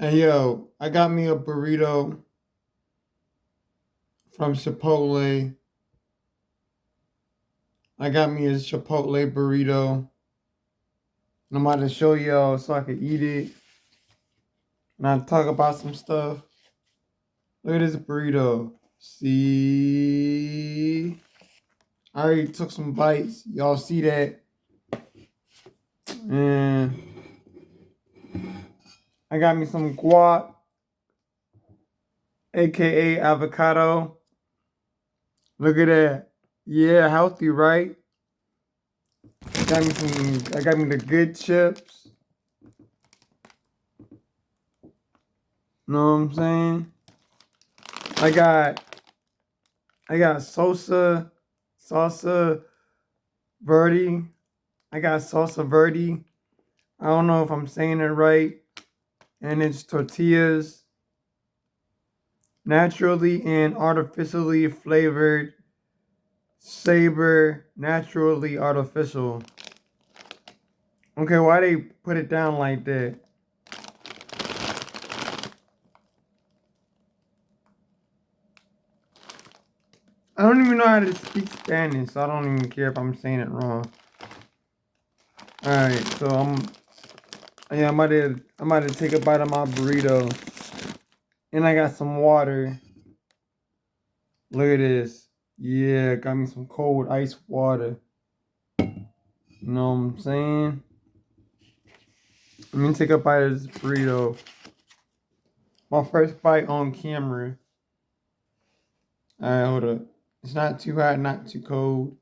Hey yo, I got me a burrito from Chipotle. I got me a Chipotle burrito. And I'm about to show y'all so I can eat it. And I'll talk about some stuff. Look at this burrito. See? I already took some bites. Y'all see that? And I got me some guac, aka avocado. Look at that. Yeah, healthy, right? I got me the good chips. Know what I'm saying? I got I got salsa verde. I got salsa verde. I don't know if I'm saying it right. And it's tortillas, naturally and artificially flavored, saber, naturally artificial. Okay, why they put it down like that? I don't even know how to speak Spanish, so I don't even care if I'm saying it wrong. Alright, so I'm about to take a bite of my burrito. And I got some water. Look at this. Yeah, got me some cold ice water. You know what I'm saying? Let me take a bite of this burrito. My first bite on camera. Alright, hold up. It's not too hot, not too cold.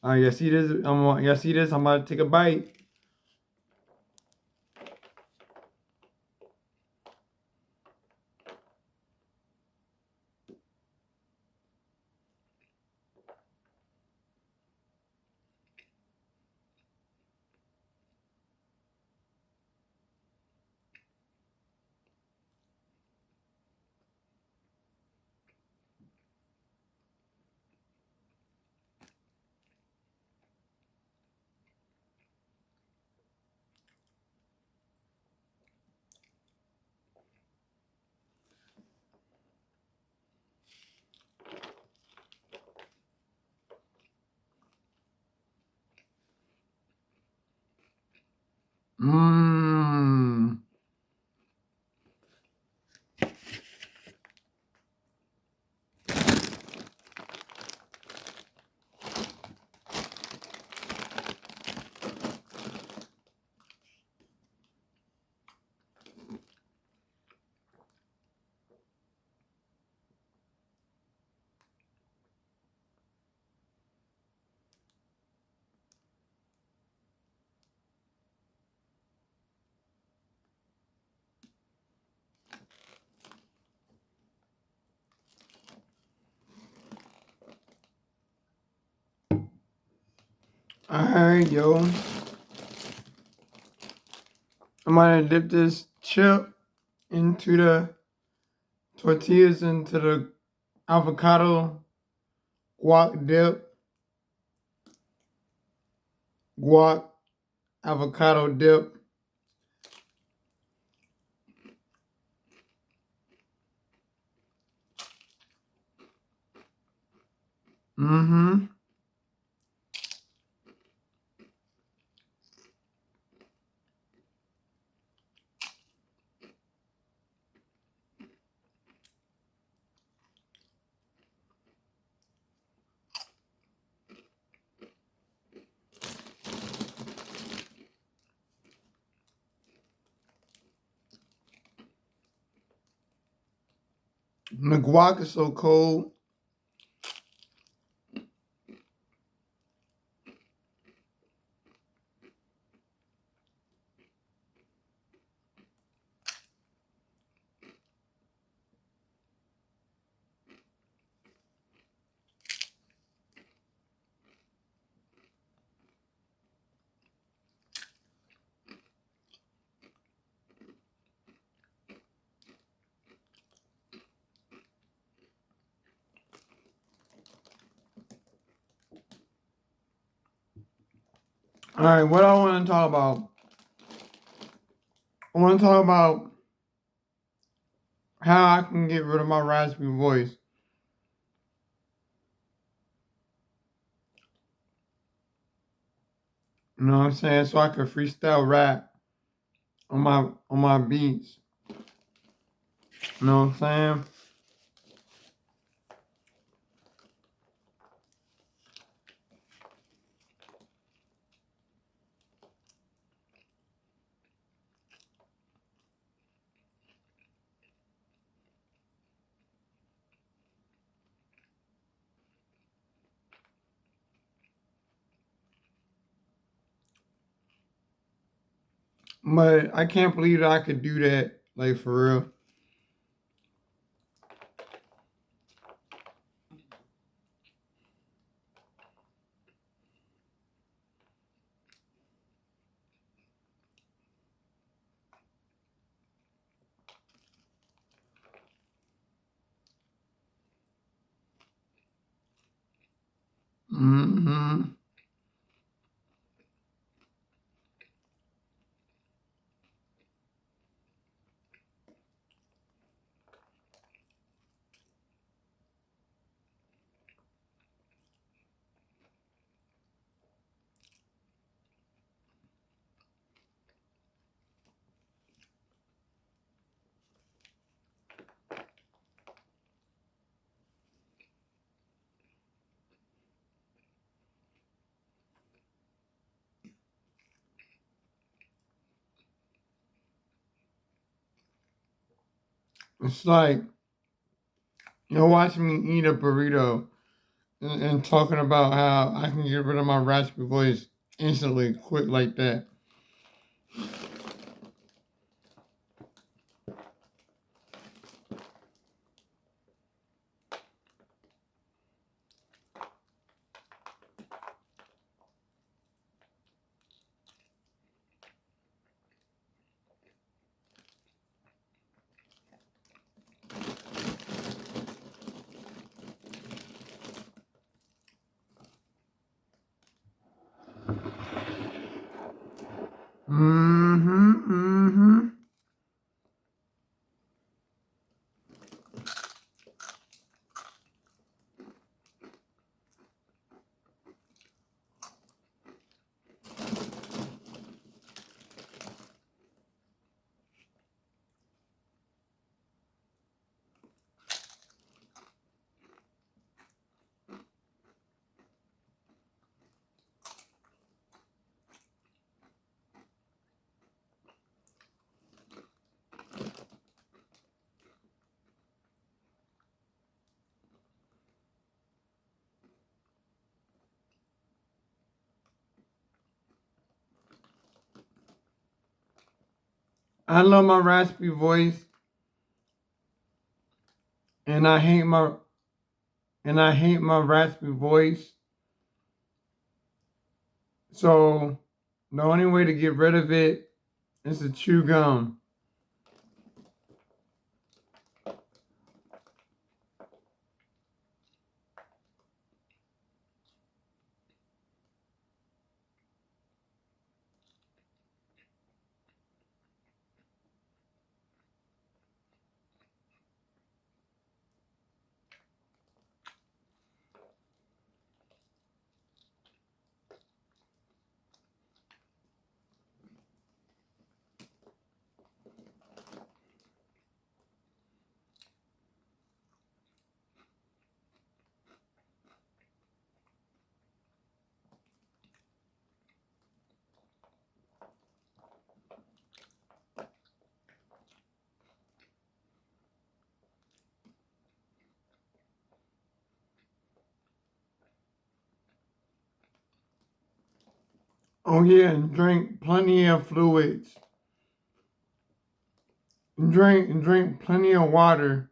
Alright, you see this? Y'all see this? I'm about to take a bite. Mmm. Alright, yo. I'm gonna dip this chip into the tortillas, into the avocado guac dip. Guac avocado dip. Mm-hmm. The guac is so cold. Alright, what I want to talk about. I want to talk about how I can get rid of my raspy voice. You know what I'm saying? So I can freestyle rap on my beats. You know what I'm saying? But I can't believe that I could do that, like for real. Mm-hmm. It's like you're watching me eat a burrito and talking about how I can get rid of my raspy voice instantly, quick like that. Mm-hmm. Mm-hmm. I love my raspy voice, and I hate my raspy voice. So the only way to get rid of it is to chew gum. Oh yeah, and drink plenty of fluids. And drink plenty of water.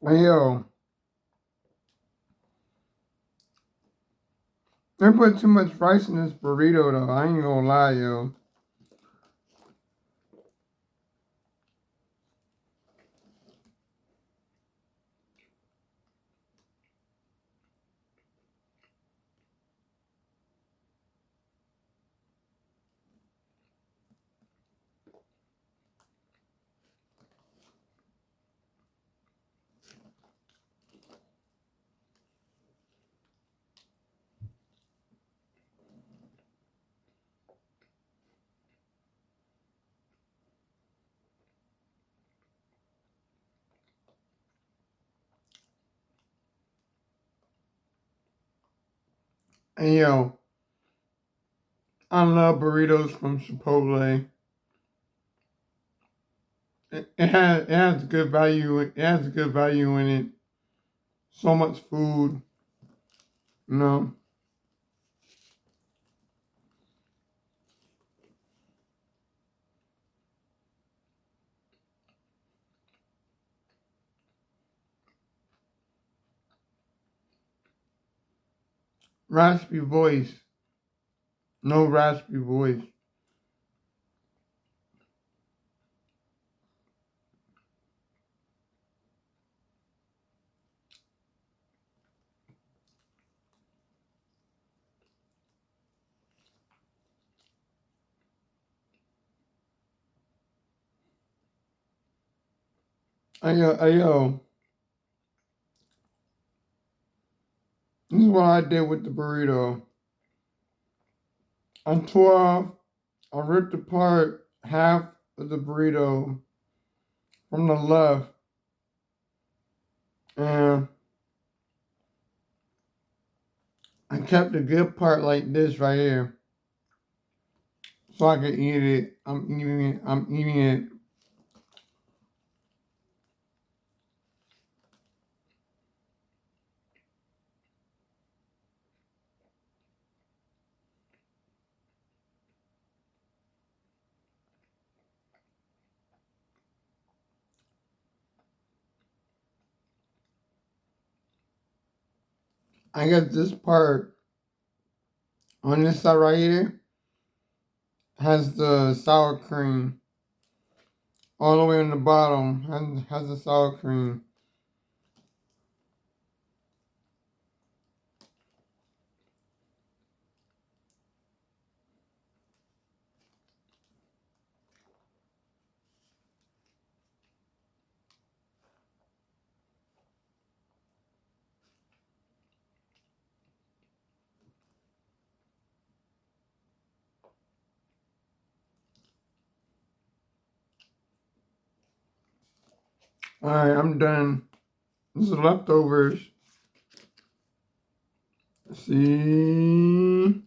Hey, yo, they put too much rice in this burrito, though. I ain't gonna lie, yo. Hey, yo, I love burritos from Chipotle. It has good value. It has good value in it. So much food, you know. Raspy voice, no raspy voice. Hey, yo, this is what I did with the burrito. I tore off, I ripped apart half of the burrito from the left, and I kept the good part like this right here, so I could eat it. I'm eating it. I'm eating it. I got this part on this side right here has the sour cream. All the way on the bottom has the sour cream. Alright, I'm done. This is leftovers. See?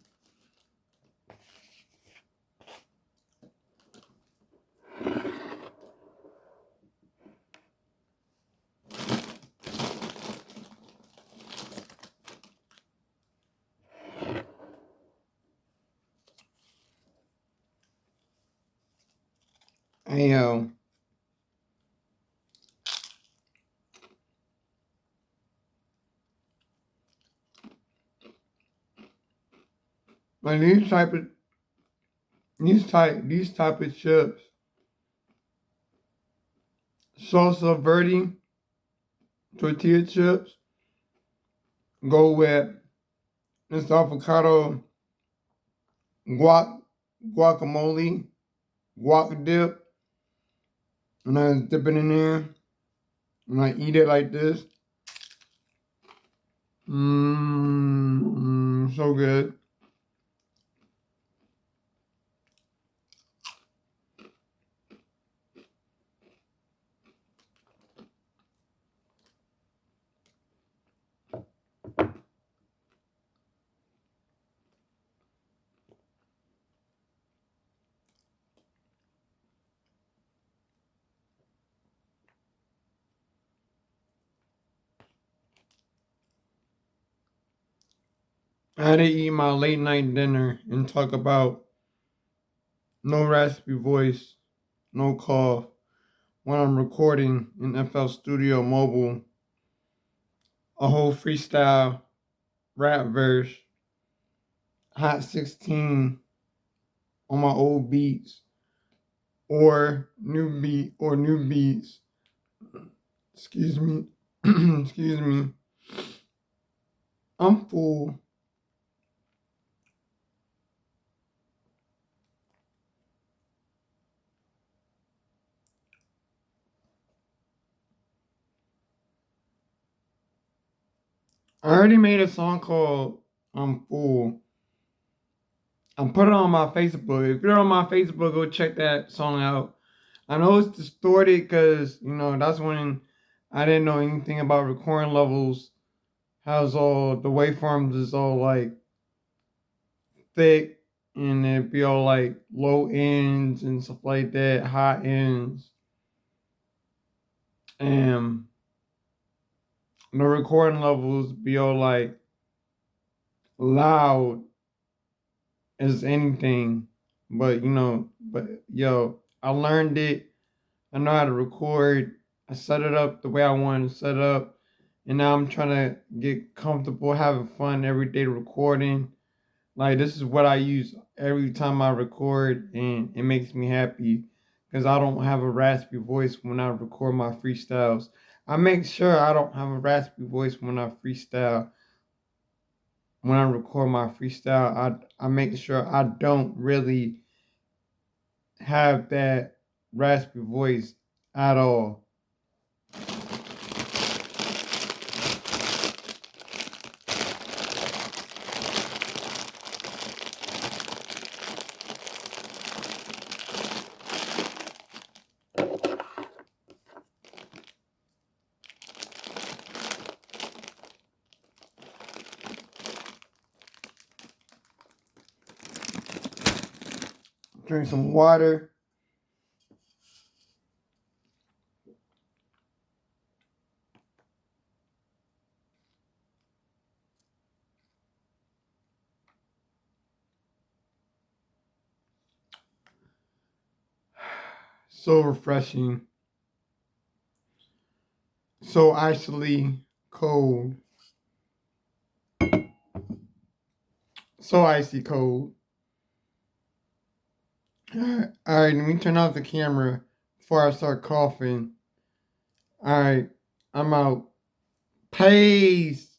Hey, yo. Like these type of chips. Salsa verde tortilla chips go with this avocado guacamole, guac dip, and I dip it in there, and I eat it like this. So good. I had to eat my late night dinner and talk about no raspy voice, no cough when I'm recording in FL Studio Mobile. a whole freestyle rap verse, Hot 16 on my old beats or new beats. Excuse me. Excuse me. I'm full. I already made a song called I'm Full. I'm putting it on my Facebook. If you're on my Facebook, go check that song out. I know it's distorted because, that's when I didn't know anything about recording levels. How's all the waveforms is all like thick and it be all like low ends and stuff like that, high ends. And the recording levels be all like loud as anything. But yo, I learned it. I know how to record. I set it up the way I wanted to set it up. And now I'm trying to get comfortable having fun every day recording. Like this is what I use every time I record and it makes me happy because I don't have a raspy voice when I record my freestyles. I make sure I don't have a raspy voice when I freestyle. When I record my freestyle, I make sure I don't really have that raspy voice at all. Drink some water. So refreshing. So icily cold. So icy cold. Alright, let me turn off the camera before I start coughing. Alright, I'm out. Peace.